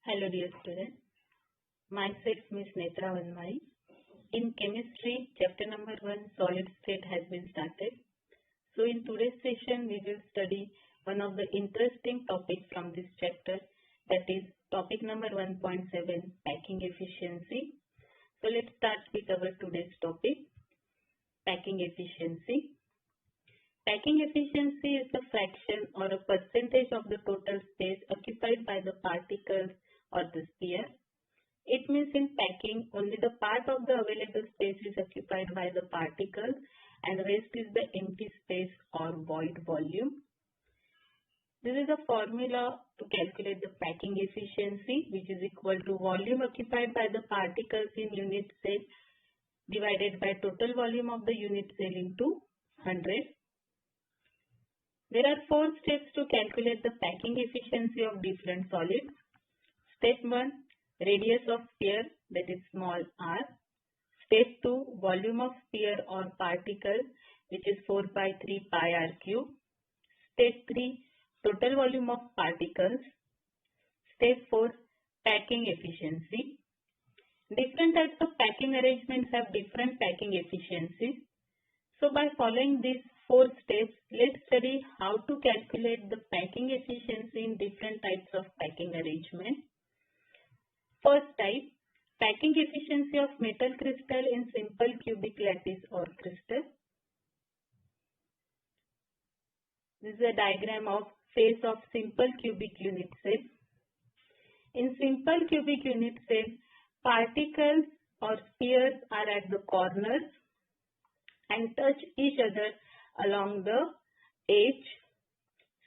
Hello dear students, myself Ms. Netra Vanmai. In chemistry, chapter number 1, solid state has been started. So in today's session, we will study one of the interesting topics from this chapter, that is topic number 1.7, packing efficiency. So let's start with our today's topic, packing efficiency. Packing efficiency is the fraction or a percentage of the total space occupied by the particles or the sphere. It means in packing, only the part of the available space is occupied by the particles and the rest is the empty space or void volume. This is a formula to calculate the packing efficiency, which is equal to volume occupied by the particles in unit cell divided by total volume of the unit cell into 100. There are 4 steps to calculate the packing efficiency of different solids. Step 1, radius of sphere, that is small r. Step 2, volume of sphere or particle, which is 4 by 3 pi r cube. Step 3, total volume of particles. Step 4, packing efficiency. Different types of packing arrangements have different packing efficiencies. So by following these 4 steps, let's study how to calculate the packing efficiency in different types of packing arrangement. First type, packing efficiency of metal crystal in simple cubic lattice or crystal. This is a diagram of face of simple cubic unit cell. In simple cubic unit cell, particles or spheres are at the corners and touch each other along the edge.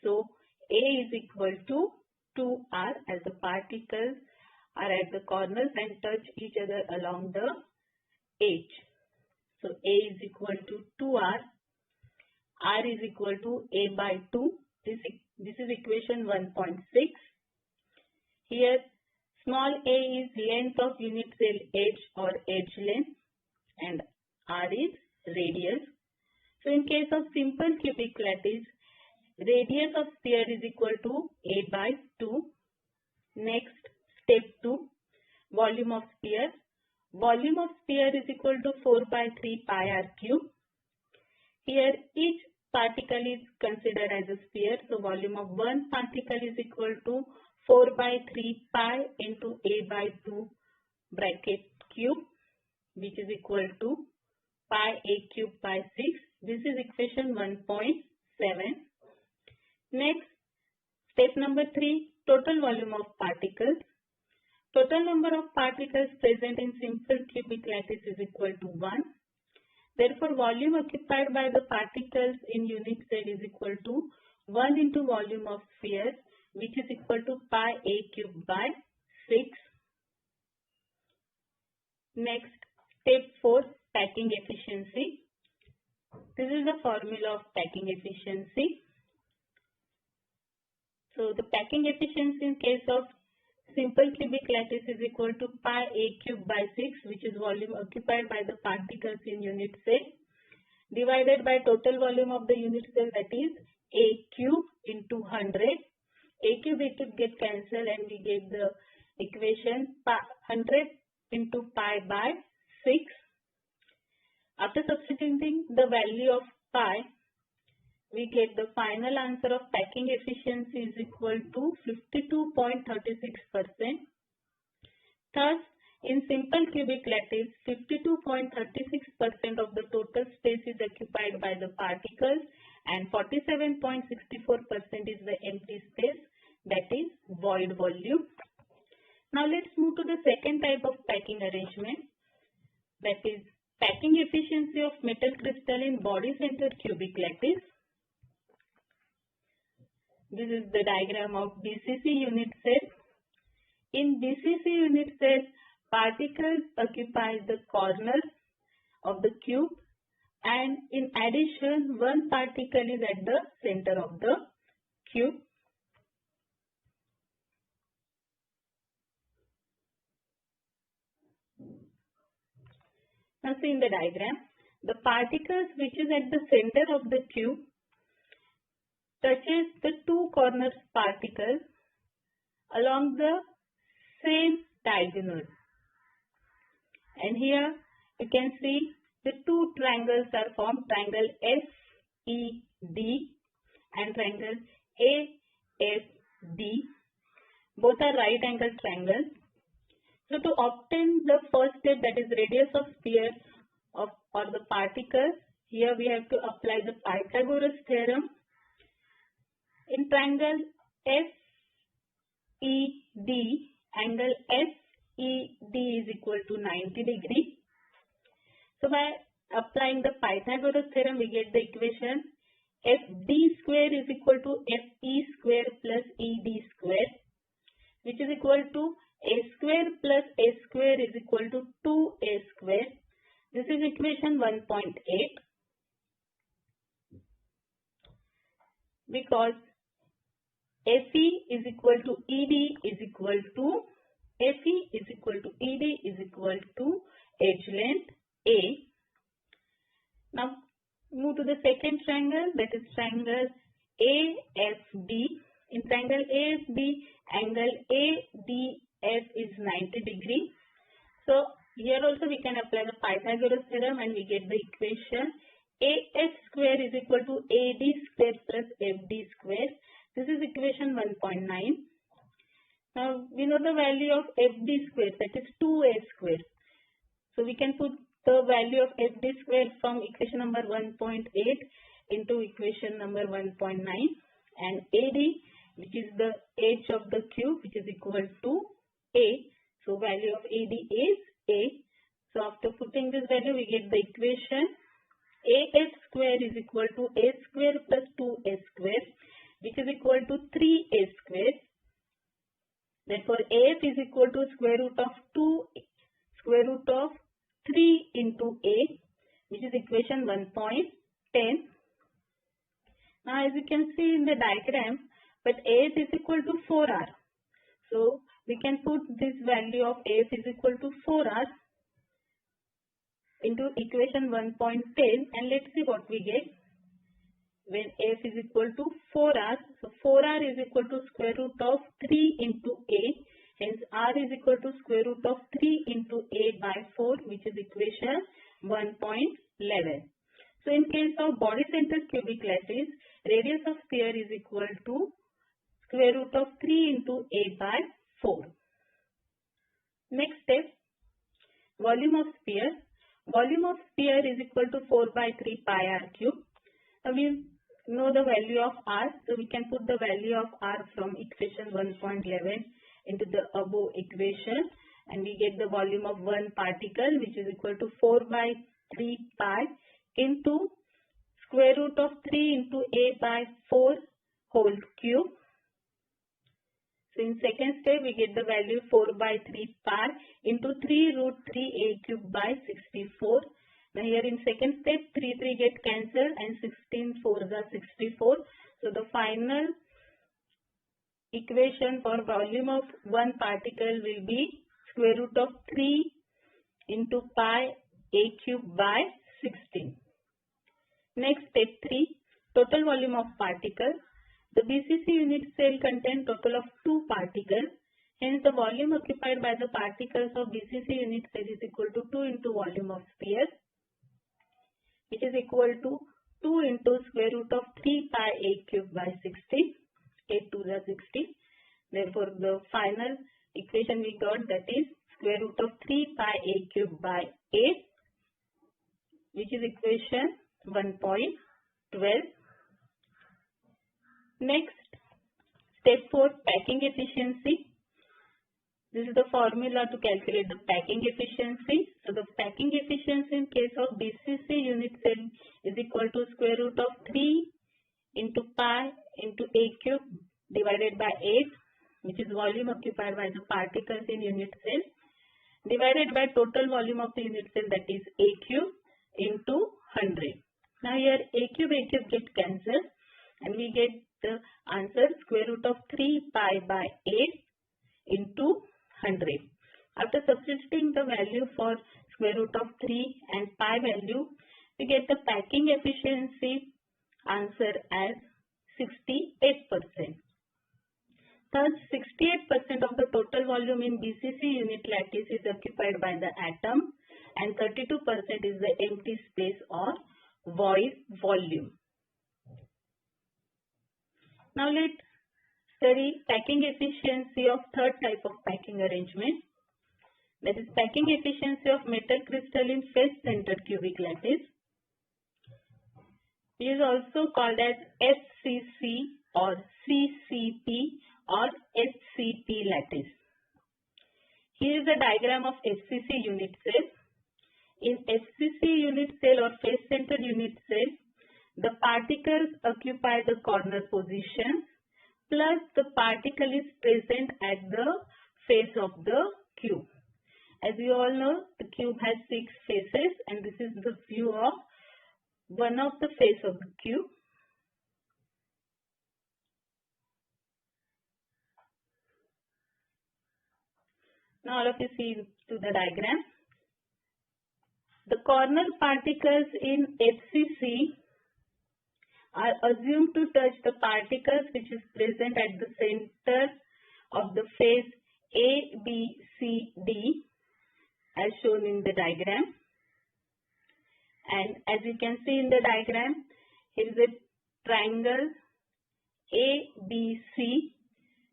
So A is equal to 2R as the particles are at the corners and touch each other along the edge. So A is equal to 2R, R is equal to A by 2. This is equation 1.6. Here small a is length of unit cell edge or edge length and R is radius. So in case of simple cubic lattice, radius of sphere is equal to A by 2. Next, step 2, volume of sphere. Volume of sphere is equal to 4 by 3 pi r cube. Here each particle is considered as a sphere. So volume of one particle is equal to 4 by 3 pi into A by 2 bracket cube, which is equal to pi a cube by 6. This is equation 1.7. Next, step number 3, total volume of particles. Total number of particles present in simple cubic lattice is equal to 1. Therefore, volume occupied by the particles in unit cell is equal to 1 into volume of sphere, which is equal to pi a cube by 6. Next, step 4, packing efficiency. This is the formula of packing efficiency. So the packing efficiency in case of simple cubic lattice is equal to pi a cube by 6, which is volume occupied by the particles in unit cell, divided by total volume of the unit cell, that is a cube into 100. A cube get cancelled and we get the equation 100 into pi by 6. After substituting the value of pi, we get the final answer of packing efficiency is equal to 52.36%. Thus, in simple cubic lattice, 52.36% of the total space is occupied by the particles and 47.64% is the empty space, that is void volume. Now let's move to the second type of packing arrangement, that is packing efficiency of metal crystal in body-centered cubic lattice. This is the diagram of BCC unit cell. In BCC unit cell, particles occupy the corners of the cube and in addition, one particle is at the center of the cube. Now see in the diagram, the particles which is at the center of the cube touches the two corners particles along the same diagonal. And here you can see the two triangles are formed, triangle SED and triangle AFD. Both are right angle triangles. So to obtain the first step, that is radius of sphere or the particle, here we have to apply the Pythagoras theorem. In triangle SED, angle SED is equal to 90 degree. So by applying the Pythagoras theorem, we get the equation FD square is equal to FE square plus ED square, which is equal to A square plus A square is equal to 2A square. This is equation 1.8. Because FE is equal to ED is equal to FE is equal to ED is equal to edge length A. Now move to the second triangle, that is triangle AFD. In triangle AFD, angle ADF is 90 degree. So here also we can apply the Pythagoras theorem and we get the equation AF square is equal to AD square plus FD square. This is equation 1.9. Now we know the value of FD square, that is 2A square. So we can put the value of FD square from equation number 1.8 into equation number 1.9, and AD, which is the edge of the cube, which is equal to A. So value of AD is A. So after putting this value, we get the equation AF square is equal to A square plus 2A square, which is equal to 3A square. Therefore, AF is equal to square root of 3 into A, which is equation 1.10. Now, as you can see in the diagram, but AF is equal to 4R. So, we can put this value of AF is equal to 4R into equation 1.10, and let's see what we get when F is equal to 4R. So 4R is equal to square root of 3 into A. Hence R is equal to square root of 3 into A by 4, which is equation 1.11. So in case of body center cubic lattice, radius of sphere is equal to square root of 3 into A by 4. Next step, volume of sphere. Volume of sphere is equal to 4 by 3 pi r cube. Now we know the value of r, so we can put the value of r from equation 1.11 into the above equation, and we get the volume of one particle, which is equal to 4 by 3 pi into square root of 3 into A by 4 whole cube. So in second step, we get the value 4 by 3 pi into 3 root 3 A cube by 64. Now here in second step, 3 get cancelled and 16 4s are 64. So the final equation for volume of one particle will be square root of 3 into pi A cube by 16. Next step 3, total volume of particle. The BCC unit cell contains total of 2 particles. Hence, the volume occupied by the particles of BCC unit cell is equal to 2 into volume of sphere, which is equal to 2 into square root of 3 pi A cube by 60. 8 2 is 60. Therefore, the final equation we got, that is square root of 3 pi A cube by 8, which is equation 1.12. Next, step 4, packing efficiency. This is the formula to calculate the packing efficiency. So the packing efficiency in case of BCC unit cell is equal to square root of 3 into pi into A cube divided by 8, which is volume occupied by the particles in unit cell, divided by total volume of the unit cell, that is A cube into 100. Now here A cube get cancelled and we get the answer square root of 3 pi by 8 into 100. After substituting the value for square root of 3 and pi value, we get the packing efficiency answer as 68%. Thus, 68% of the total volume in BCC unit lattice is occupied by the atom and 32% is the empty space or void volume. Now let's study packing efficiency of third type of packing arrangement, that is packing efficiency of metal crystalline face-centered cubic lattice. It is also called as FCC or CCP or SCP lattice. Here is a diagram of FCC unit cell. In FCC unit cell or face-centered unit cell, the particles occupy the corner position plus the particle is present at the face of the cube. As you all know, the cube has 6 faces and this is the view of one of the face of the cube. Now all of you see to the diagram. The corner particles in FCC are assumed to touch the particles which is present at the center of the face A, B, C, D as shown in the diagram. And as you can see in the diagram, here is a triangle ABC,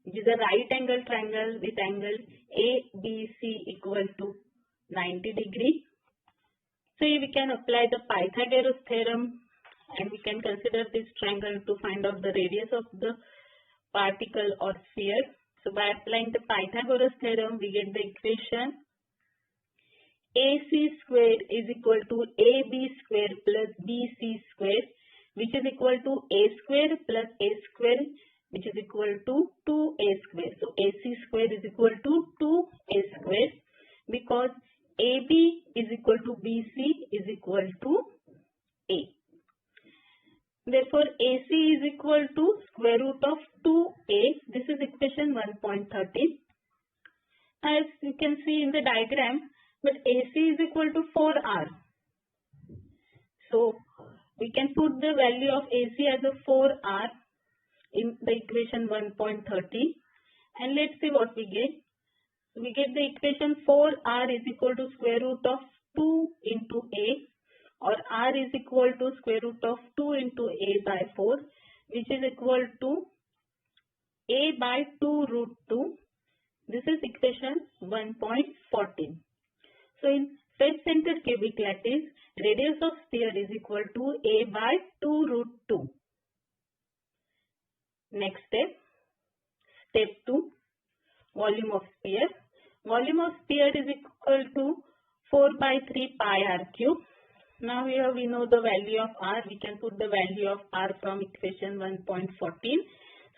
which is a right angle triangle with angle ABC equal to 90 degree. So we can apply the Pythagoras theorem and we can consider this triangle to find out the radius of the particle or sphere. So by applying the Pythagoras theorem, we get the equation AC square is equal to AB square plus BC square, which is equal to A square plus A square, which is equal to 2A square. So AC square is equal to 2A square because AB is equal to BC is equal to A. Therefore, AC is equal to square root of 2A. This is equation 1.13. As you can see in the diagram, but AC is equal to 4R. So, we can put the value of AC as a 4R in the equation 1.30 and let's see what we get. We get the equation 4R is equal to square root of 2 into A, or R is equal to square root of 2 into A by 4, which is equal to A by 2 root 2. This is equation 1.14. So in face-centered cubic lattice, radius of sphere is equal to A by 2 root 2. Next step, step 2, volume of sphere. Volume of sphere is equal to 4 by 3 pi r cube. Now here we know the value of r. We can put the value of r from equation 1.14.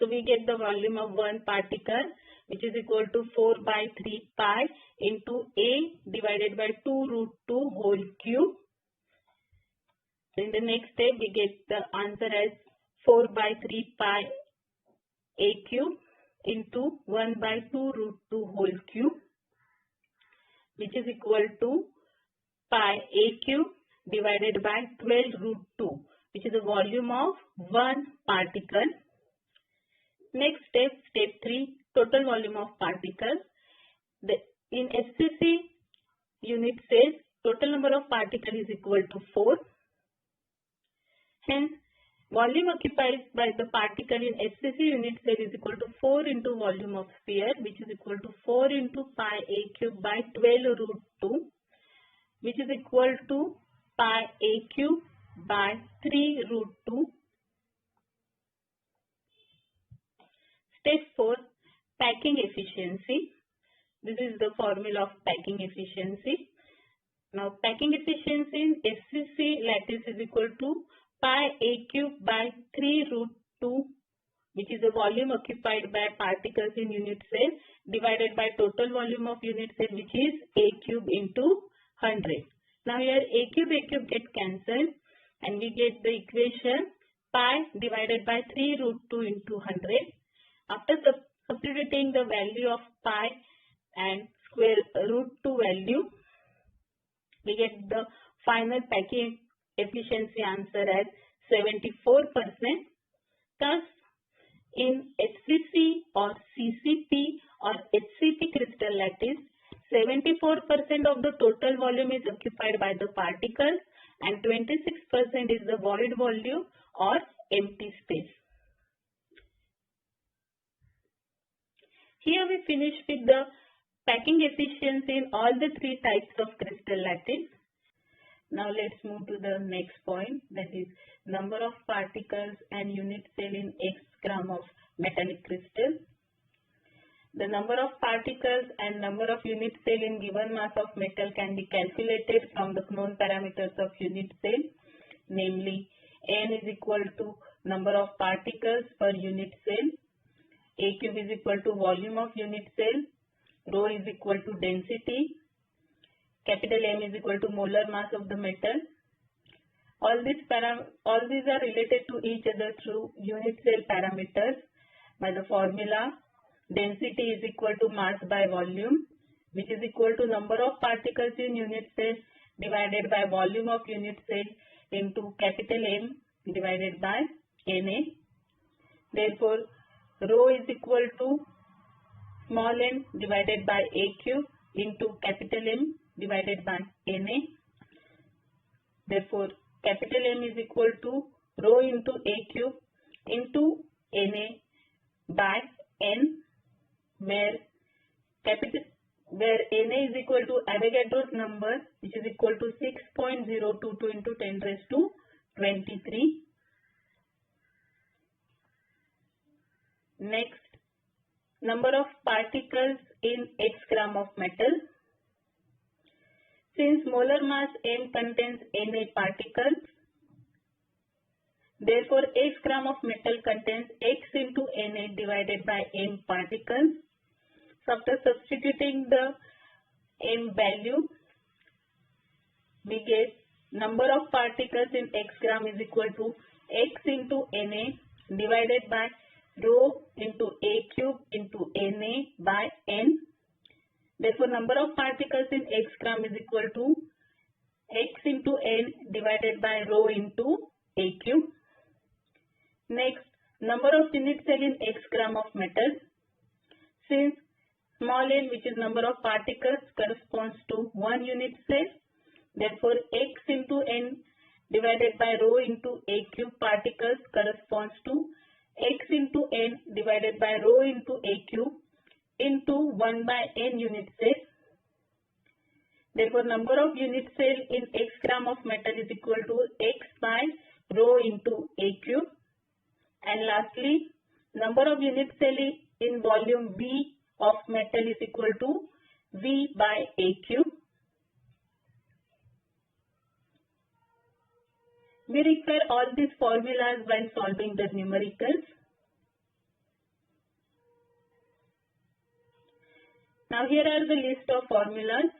So we get the volume of one particle which is equal to 4 by 3 pi into a divided by 2 root 2 whole cube. In the next step we get the answer as 4 by 3 pi a cube into 1 by 2 root 2 whole cube, which is equal to pi a cube divided by 12 root 2, which is the volume of one particle. Next step, step 3, total volume of particles. In FCC unit says total number of particles is equal to 4. Hence, volume occupied by the particle in FCC unit cell is equal to 4 into volume of sphere, which is equal to 4 into pi a cube by 12 root 2, which is equal to pi a cube by 3 root 2. Step 4, packing efficiency. This is the formula of packing efficiency. Now, packing efficiency in FCC lattice is equal to pi a cube by 3 root 2, which is the volume occupied by particles in unit cell, divided by total volume of unit cell, which is a cube into 100. Now here a cube get cancelled and we get the equation pi divided by 3 root 2 into 100. After substituting the value of pi and square root 2 value, we get the final packing efficiency answer as 74%. Thus, In HCC or CCP or HCP crystal lattice, 74% of the total volume is occupied by the particles and 26% is the void volume or empty space. Here we finish with the packing efficiency in all the three types of crystal lattice. Now let's move to the next point, that is number of particles and unit cell in X gram of metallic crystal. The number of particles and number of unit cell in given mass of metal can be calculated from the known parameters of unit cell, namely N is equal to number of particles per unit cell, A cube is equal to volume of unit cell, rho is equal to density, capital M is equal to molar mass of the metal. All these are related to each other through unit cell parameters by the formula density is equal to mass by volume, which is equal to number of particles in unit cell divided by volume of unit cell into capital M divided by Na. Therefore, rho is equal to small n divided by A cube into capital M divided by Na. Therefore, capital M is equal to rho into A cube into Na by N, where Na is equal to Avogadro's number, which is equal to 6.022 into 10 raised to 23. Next, number of particles in X gram of metal. Since molar mass M contains Na particles, therefore X gram of metal contains X into Na divided by M particles. So after substituting the M value, we get number of particles in X gram is equal to X into Na divided by rho into A cube into Na by N. Therefore, number of particles in X gram is equal to X into N divided by rho into A cube. Next, number of unit cell in X gram of metal. Since small n, which is number of particles, corresponds to 1 unit cell, therefore X into N divided by rho into A cube particles corresponds to X into N divided by rho into A cube into 1 by N unit cell. Therefore, number of unit cell in X gram of metal is equal to X by rho into A cube. And lastly, number of unit cell in volume V of metal is equal to V by A cube. We require all these formulas while solving the numericals. Now here are the list of formulas.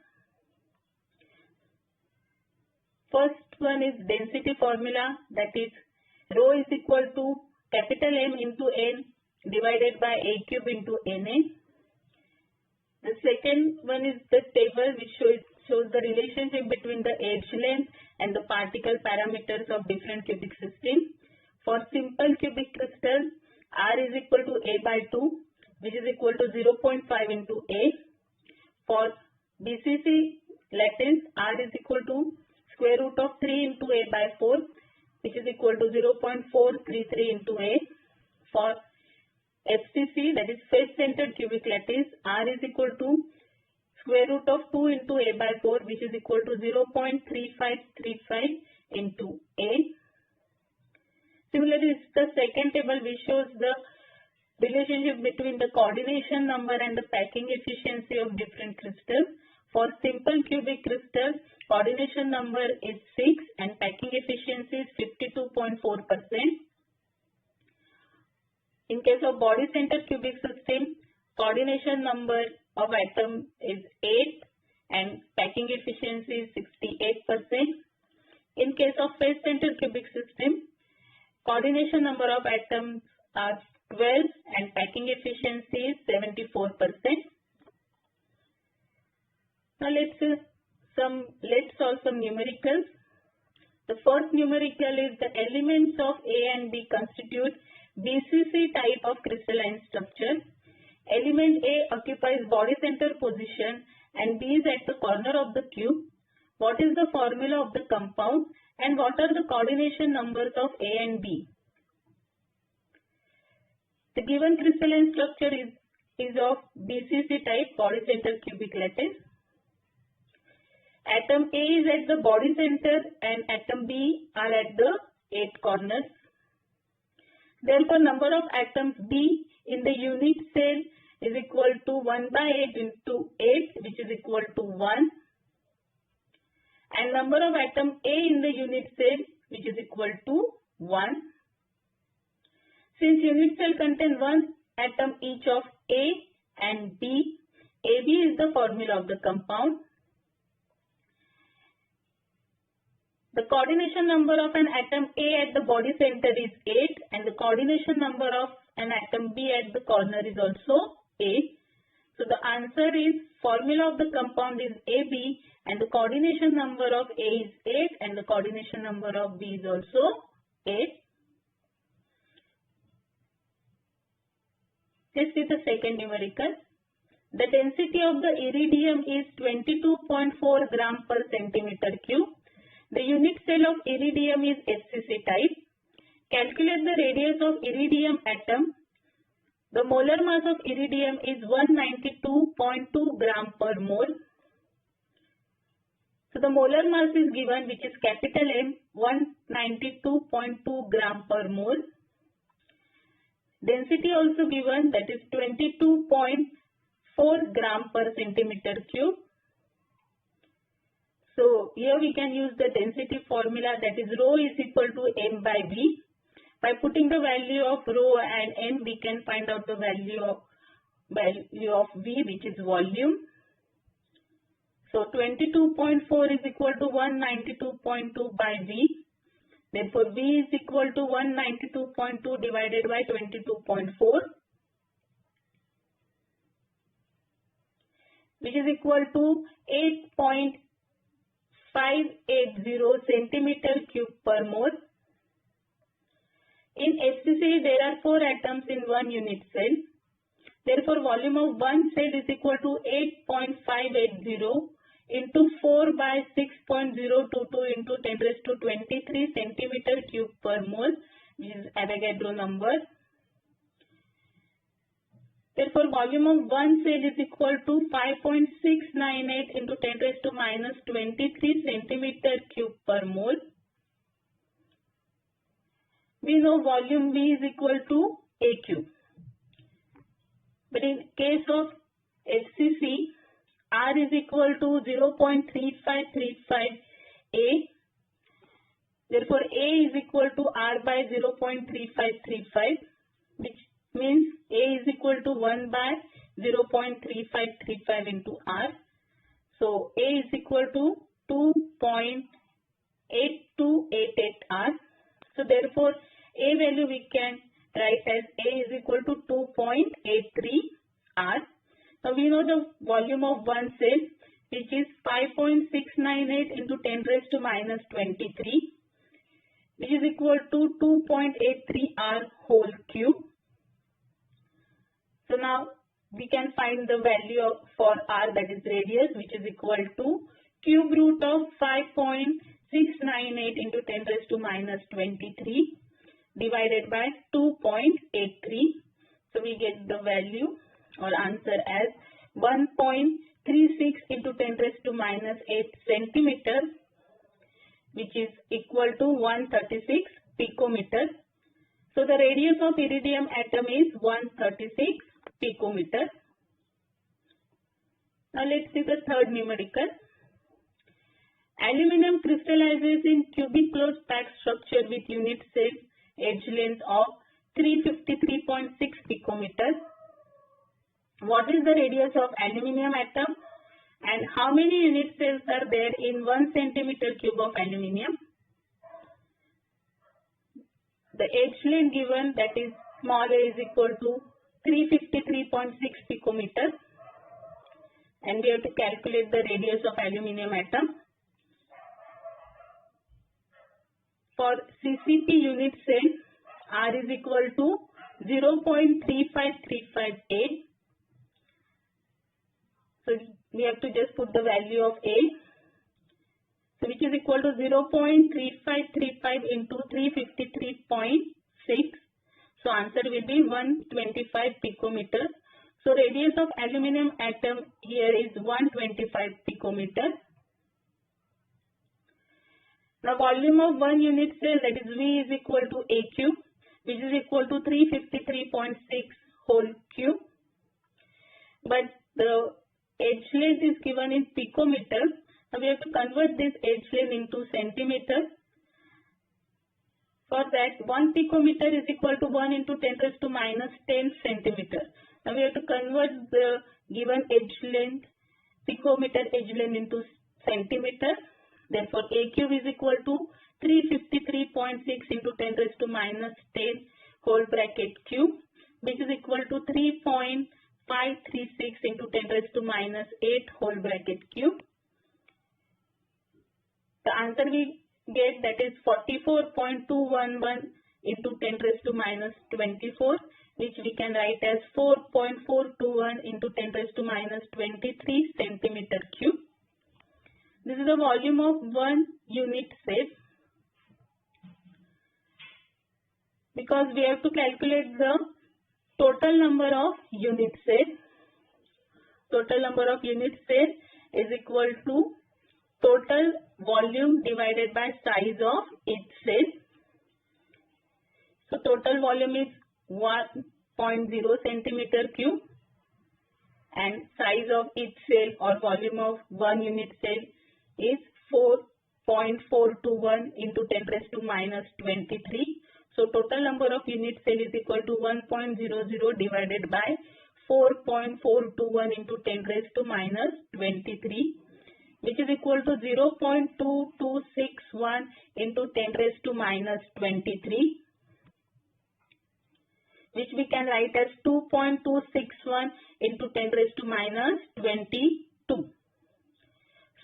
First one is density formula, that is rho is equal to capital M into N divided by A cube into Na. The second one is the table which shows the relationship between the edge length and the particle parameters of different cubic systems. For simple cubic crystal, R is equal to A by 2, which is equal to 0.5 into A. For BCC lattice, R is equal to square root of 3 into A by 4, which is equal to 0.433 into A. For FCC, that is face-centered cubic lattice, R is equal to square root of 2 into A by 4, which is equal to 0.3535 into A. Similarly, this is the second table which shows the relationship between the coordination number and the packing efficiency of different crystals. For simple cubic crystal, coordination number is 6 and packing efficiency is 52.4%. In case of body center cubic system, coordination number of atom is 8 and packing efficiency is 68%. In case of face center cubic system, coordination number of atoms are 12 and packing efficiency is 74%. Now let's solve some numericals. The first numerical is the elements of A and B constitute BCC type of crystalline structure. Element A occupies body center position and B is at the corner of the cube. What is the formula of the compound and what are the coordination numbers of A and B? The given crystalline structure is of BCC type, body center cubic lattice. Atom A is at the body center and atom B are at the 8 corners. Therefore, number of atoms B in the unit cell is equal to 1 by 8 into 8, which is equal to 1. And number of atom A in the unit cell, which is equal to 1. Since unit cell contain one atom each of A and B, AB is the formula of the compound. The coordination number of an atom A at the body center is 8 and the coordination number of an atom B at the corner is also 8. So the answer is formula of the compound is AB and the coordination number of A is 8 and the coordination number of B is also 8. Let's see the second numerical. The density of the iridium is 22.4 gram per centimeter cube. The unit cell of iridium is HCC type. Calculate the radius of iridium atom. The molar mass of iridium is 192.2 gram per mole. So the molar mass is given, which is capital M, 192.2 gram per mole. Density also given, that is 22.4 gram per centimeter cube. So here we can use the density formula, that is rho is equal to M by V. By putting the value of rho and M, we can find out the value of V, which is volume. So 22.4 is equal to 192.2 by V. Therefore, V is equal to 192.2 divided by 22.4, which is equal to 8.580 centimeter cube per mole. In HCC, there are 4 atoms in one unit cell. Therefore, volume of one cell is equal to 8.580 into 4 by 6.022 into 10 raised to 23 centimeter cube per mole, which is Avogadro number. Therefore, volume of one cell is equal to 5.698 into 10 raised to minus 23 centimeter cube per mole. We know volume V is equal to A cube. But in case of HCC, R is equal to 0.3535 A. Therefore, A is equal to R by 0.3535, which means A is equal to 1 by 0.3535 into R. So, A is equal to 2.8288 R. So, therefore, A value we can write as A is equal to 2.83 R. Now, we know the volume of one cell, which is 5.698 into 10 raised to minus 23, which is equal to 2.83 R whole cube. So, now we can find the value for R, that is radius, which is equal to cube root of 5.698 into 10 raised to minus 23 divided by 2.83. So, we get the value or answer as 1.36 into 10 raised to minus 8 centimeter, which is equal to 136 picometer. So, the radius of iridium atom is 136 picometer. Now, let's see the third numerical. Aluminum crystallizes in cubic closed pack structure with unit cell edge length of 353.6 picometers. What is the radius of aluminum atom and how many unit cells are there in 1 centimeter cube of aluminum? The edge length given, that is small a, is equal to 353.6 picometers, and we have to calculate the radius of aluminum atom. For CCP unit cell, R is equal to 0.35358. So we have to just put the value of A. So which is equal to 0.3535 into 353.6. So answer will be 125 picometer. So radius of aluminum atom here is 125 picometer. Now volume of 1 unit cell, that is V, is equal to AQ, which is equal to 353.6 whole cube. But the edge length is given in picometer. Now we have to convert this edge length into centimeter. For that, 1 picometer is equal to 1 into 10 raised to minus 10 centimeter. Now we have to convert the given edge length, picometer edge length, into centimeter. Therefore, A cube is equal to 353.6 into 10 raised to minus 10 whole bracket cube, which is equal to 3.536 into 10 raised to minus 8 whole bracket cube. The answer we get, that is 44.211 into 10 raised to minus 24, which we can write as 4.421 into 10 raised to minus 23 centimeter cube. This is the volume of 1 unit cell. Because we have to calculate the total number of unit cell. Total number of unit cell is equal to total volume divided by size of each cell. So total volume is 1.0 centimeter cube and size of each cell or volume of 1 unit cell is 4.421 into 10 raised to minus 23. So total number of unit cell is equal to 1.00 divided by 4.421 into 10 raised to minus 23, which is equal to 0.2261 into 10 raised to minus 23, which we can write as 2.261 into 10 raised to minus 22.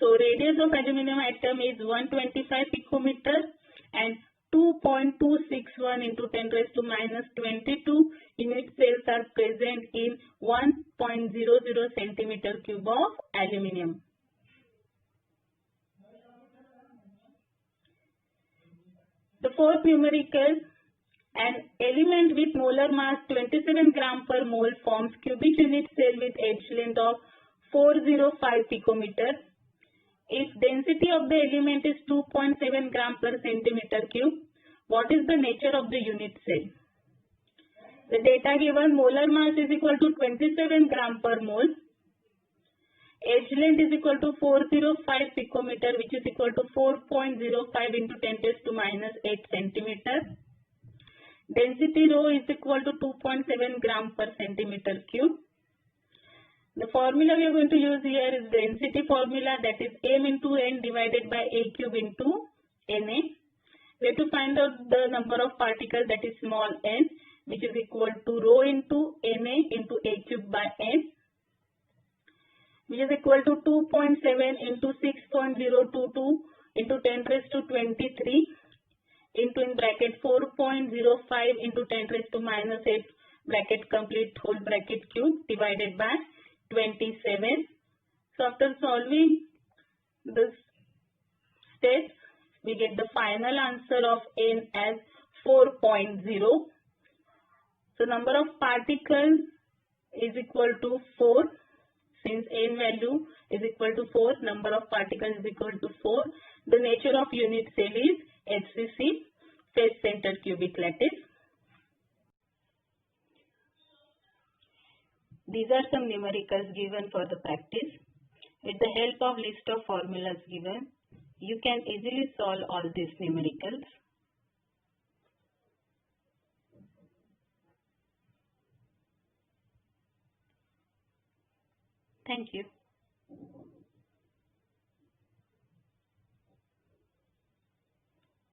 So radius of aluminum atom is 125 picometer and 2.261 into 10 raised to minus 22 unit cells are present in 1.00 centimeter cube of aluminum. The fourth numerical, an element with molar mass 27 gram per mole forms cubic unit cell with edge length of 405 picometer. If density of the element is 2.7 gram per centimeter cube, what is the nature of the unit cell? The data given: molar mass is equal to 27 gram per mole. Edge length is equal to 405 picometer, which is equal to 4.05 into 10 raised to minus 8 centimeter. Density rho is equal to 2.7 gram per centimeter cube. The formula we are going to use here is density formula, that is m into n divided by a cube into na. We have to find out the number of particles, that is small n, which is equal to rho into na into a cube by n, which is equal to 2.7 into 6.022 into 10 raised to 23 into in bracket 4.05 into 10 raised to minus 8 bracket complete whole bracket cube divided by 27. So after solving this steps, we get the final answer of n as 4.0. So number of particles is equal to 4. Since n value is equal to 4, number of particles is equal to 4. The nature of unit cell is HCC, face center cubic lattice. These are some numericals given for the practice. With the help of list of formulas given, you can easily solve all these numericals. Thank you.